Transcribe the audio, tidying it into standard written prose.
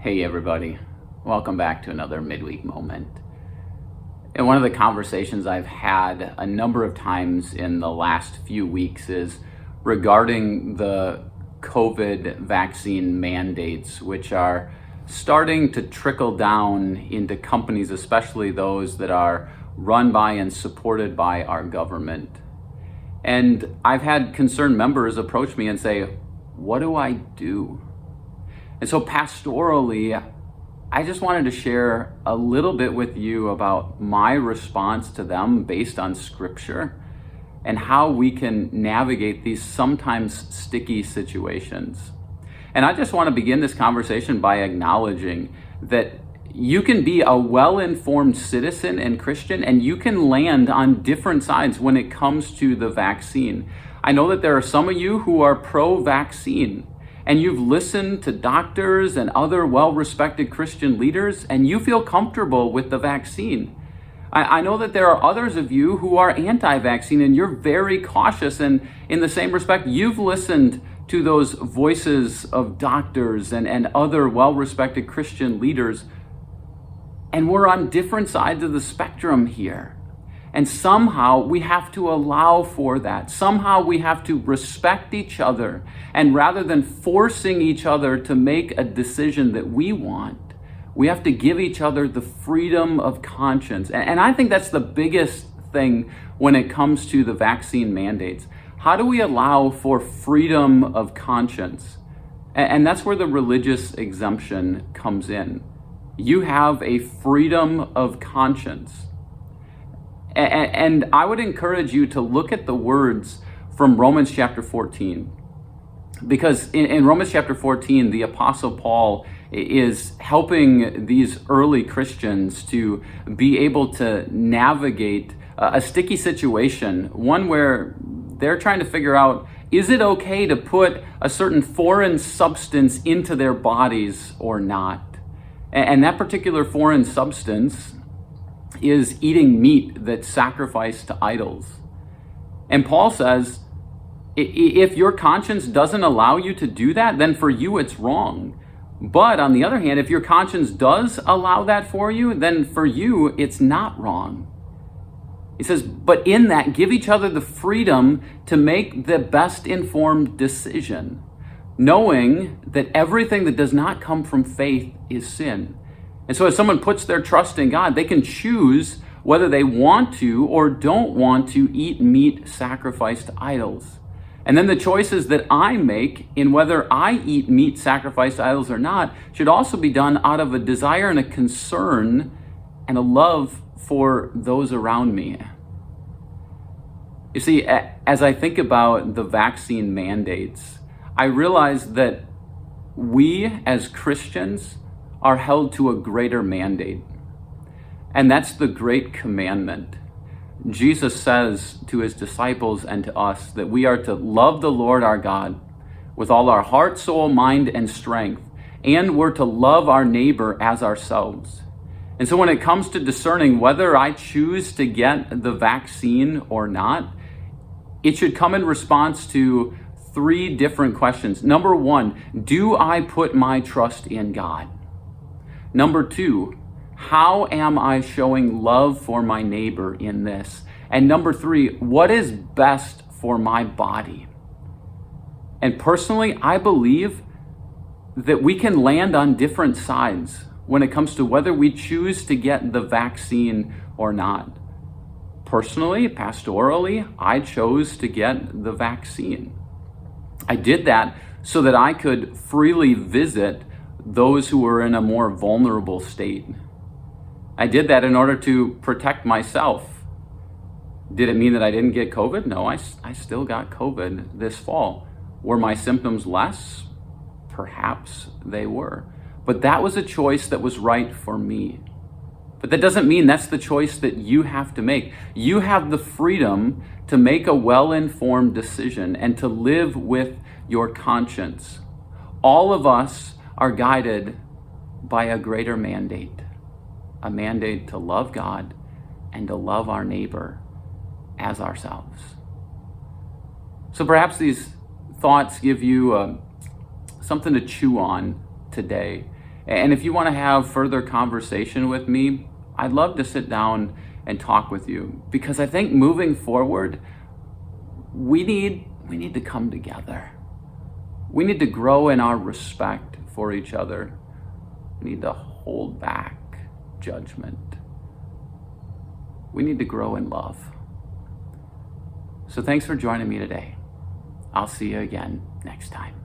Hey everybody, welcome back to another Midweek Moment. And one of the conversations I've had a number of times in the last few weeks is regarding the COVID vaccine mandates, which are starting to trickle down into companies, especially those that are run by and supported by our government. And I've had concerned members approach me and say, what do I do? And so pastorally, I just wanted to share a little bit with you about my response to them based on scripture and how we can navigate these sometimes sticky situations. And I just want to begin this conversation by acknowledging that you can be a well-informed citizen and Christian, and you can land on different sides when it comes to the vaccine. I know that there are some of you who are pro-vaccine, and you've listened to doctors and other well-respected Christian leaders, and you feel comfortable with the vaccine. I know that there are others of you who are anti-vaccine, and you're very cautious, and in the same respect, you've listened to those voices of doctors and other well-respected Christian leaders, and we're on different sides of the spectrum here. And somehow we have to allow for that. Somehow we have to respect each other. And rather than forcing each other to make a decision that we want, we have to give each other the freedom of conscience. And I think that's the biggest thing when it comes to the vaccine mandates. How do we allow for freedom of conscience? And that's where the religious exemption comes in. You have a freedom of conscience. And I would encourage you to look at the words from Romans chapter 14. Because in Romans chapter 14, the Apostle Paul is helping these early Christians to be able to navigate a sticky situation, one where they're trying to figure out, is it okay to put a certain foreign substance into their bodies or not? And that particular foreign substance is eating meat that's sacrificed to idols. And Paul says, if your conscience doesn't allow you to do that, then for you it's wrong. But on the other hand, if your conscience does allow that for you, then for you it's not wrong. He says, but in that, give each other the freedom to make the best informed decision, knowing that everything that does not come from faith is sin. And so if someone puts their trust in God, they can choose whether they want to or don't want to eat meat sacrificed to idols. And then the choices that I make in whether I eat meat sacrificed to idols or not should also be done out of a desire and a concern and a love for those around me. You see, as I think about the vaccine mandates, I realize that we as Christians are held to a greater mandate. And that's the great commandment. Jesus says to his disciples and to us that we are to love the Lord our God with all our heart, soul, mind, and strength. And we're to love our neighbor as ourselves. And so when it comes to discerning whether I choose to get the vaccine or not, it should come in response to three different questions. Number one, do I put my trust in God? Number two, how am I showing love for my neighbor in this? And number three, what is best for my body? And personally, I believe that we can land on different sides when it comes to whether we choose to get the vaccine or not. Personally, pastorally, I chose to get the vaccine. I did that so that I could freely visit those who were in a more vulnerable state. I did that in order to protect myself. Did it mean that I didn't get COVID? No, I still got COVID this fall. Were my symptoms less? Perhaps they were. But that was a choice that was right for me. But that doesn't mean that's the choice that you have to make. You have the freedom to make a well-informed decision and to live with your conscience. All of us are guided by a greater mandate, a mandate to love God and to love our neighbor as ourselves. So perhaps these thoughts give you something to chew on today. And if you want to have further conversation with me, I'd love to sit down and talk with you, because I think moving forward, we need to come together. We need to grow in our respect for each other. We need to hold back judgment. We need to grow in love. So thanks for joining me today. I'll see you again next time.